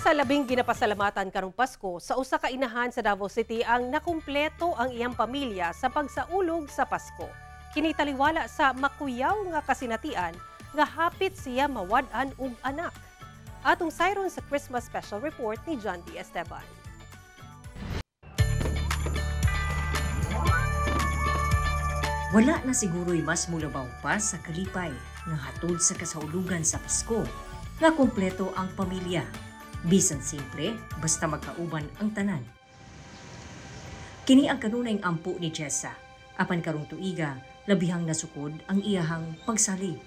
sa labing ginapasalamatan karong Pasko, sa usa ka inahan sa Davao City ang nakumpleto ang iyang pamilya sa pagsaulog sa Pasko. Kinitaliwala sa makuyaw nga kasinatian nga hapit siya mawad-an og anak. Atong sayron sa Christmas Special Report ni John D. Esteban. Wala na siguro'y mas mulabaw pa sa kalipay nga hatod sa kasaulugan sa Pasko nga kumpleto ang pamilya. Bisan simple, basta magkauban ang tanan. Kini ang kanunayng ampo ni Jessa. Apan karong tuiga, labihang nasukod ang iyahang pagsalig.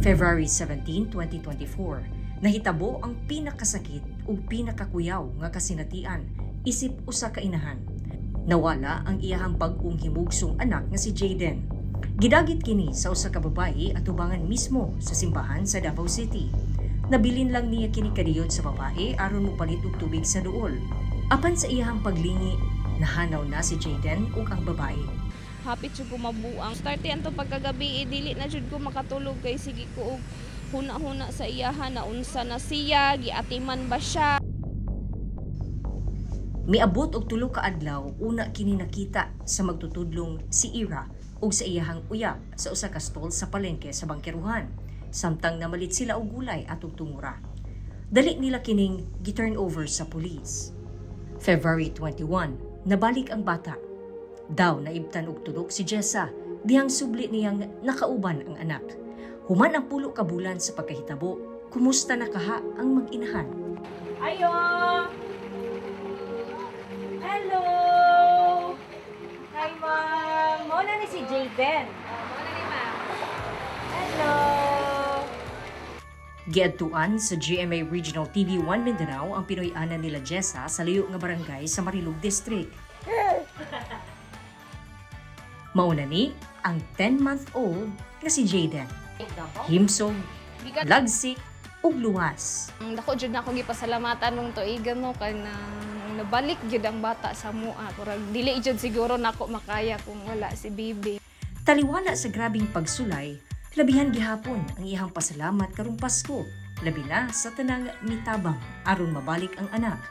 February 17, 2024, nahitabo ang pinakasakit o pinakakuyaw nga kasinatian isip usa ka inahan. Nawala ang iyahang bag-ong himugsong anak nga si Jaden. Gidagit kini sa usa ka babae at ubangan mismo sa simbahan sa Davao City. Nabilin lang niya kini kadiyot sa babae aron mopalit og tubig sa duol. Apan sa iyahang paglingi, nahanaw na si Jaden ug ang babae. Hapit jud ko mabuang. Starte anto pagkagabi, dili na jud ko makatulog kay sige ko og huna-huna sa iyahan na unsa na siya, giatiman ba siya. Miabot og tulo ka adlaw una kini nakita sa magtutudlong si Ira ug sa iyahang uyab sa usa ka stall sa palengke sa Bangkeruhan. Samtang namalit sila og gulay at og tungura. Dali nila kining gi-turn over sa pulis. February 21, nabalik ang bata. Daw naibtan og tudok si Jessa, dihang subli niyang nakauban ang anak. Human ang pulo ka bulan sa pagkahitabo, kumusta na kaha ang mag-inahan? Ayo! Hello! Hi, ma'am! Mao na ni si Jaden. Mao na ni ma'am. Hello! Giadtuan sa GMA Regional TV1 Mindanao ang Pinoy-ana nila Jessa sa layo nga barangay sa Marilog District. Mauna ni ang 10-month-old nga si Jaden. Himsog, lagsik, ug luwas. Dako jud na ako gipasalamatan nung tuigan no kay nabalik jud ang bata sa mua. Kurang dili jud siguro nako makaya kung wala si Bibi. Taliwala sa grabing pagsulay, labihan gihapon ang iyang pasalamat karong Pasko, labi na sa tanang mitabang aron mabalik ang anak.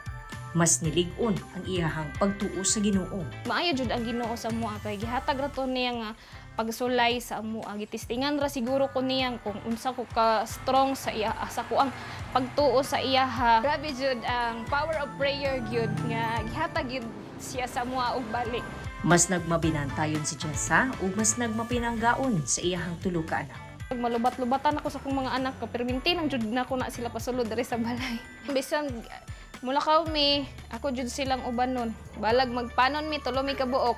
Mas nilig-on ang iyahang pagtuo sa Ginoo. Maayo jud ang Ginoo sa mua kay gihatag ra to niya nga pagsulay sa mua. Gitistingan ra siguro ko niyang kung unsa ko ka strong sa iya sa ko ang pagtuo sa iyaha. Grabe jud ang power of prayer gyud nga gihatag gyud siya sa mua og balik. Mas nagmabinantayon si Jessa ug mas nagmapinanggaon sa iyahang tulo ka anak. Malubat-lubatan ako sa akong mga anak ko pero mintinang jud na ko na sila pasulod diri sa balay. Bisan mula mi, ako jud silang uban nun. Balag magpanon mi tulo mi kabuok.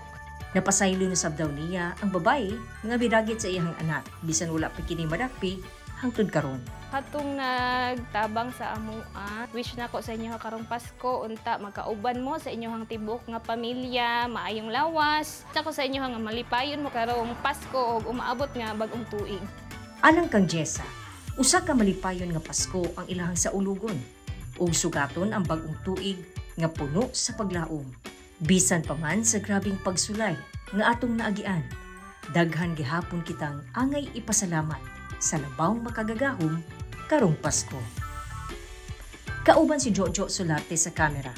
Napasaylo na sabdaw niya ang babae nga bidagit sa iyang anak bisan wala pa kini madakpi hangtod karon. Hatong nagtabang sa amua, wish na ko sa inyo karong Pasko, unta magkauban mo sa inyong tibok nga pamilya, maayong lawas. Nako sa inyo nga malipayon mo karong Pasko ug umaabot nga bag-ong tuig. Anang kang Jessa, usa ka malipayon nga Pasko ang ilahang sa ulugon. Ug sugaton ang bag-ong tuig nga puno sa paglaom. Bisan pa man sa grabing pagsulay nga atong naagian, daghan gihapon kitang angay ipasalamat sa labaw makagagahom karong Pasko. Kauban si Jojo Solarte sa kamera.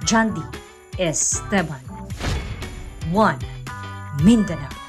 John D. Esteban. 1 Mindanao.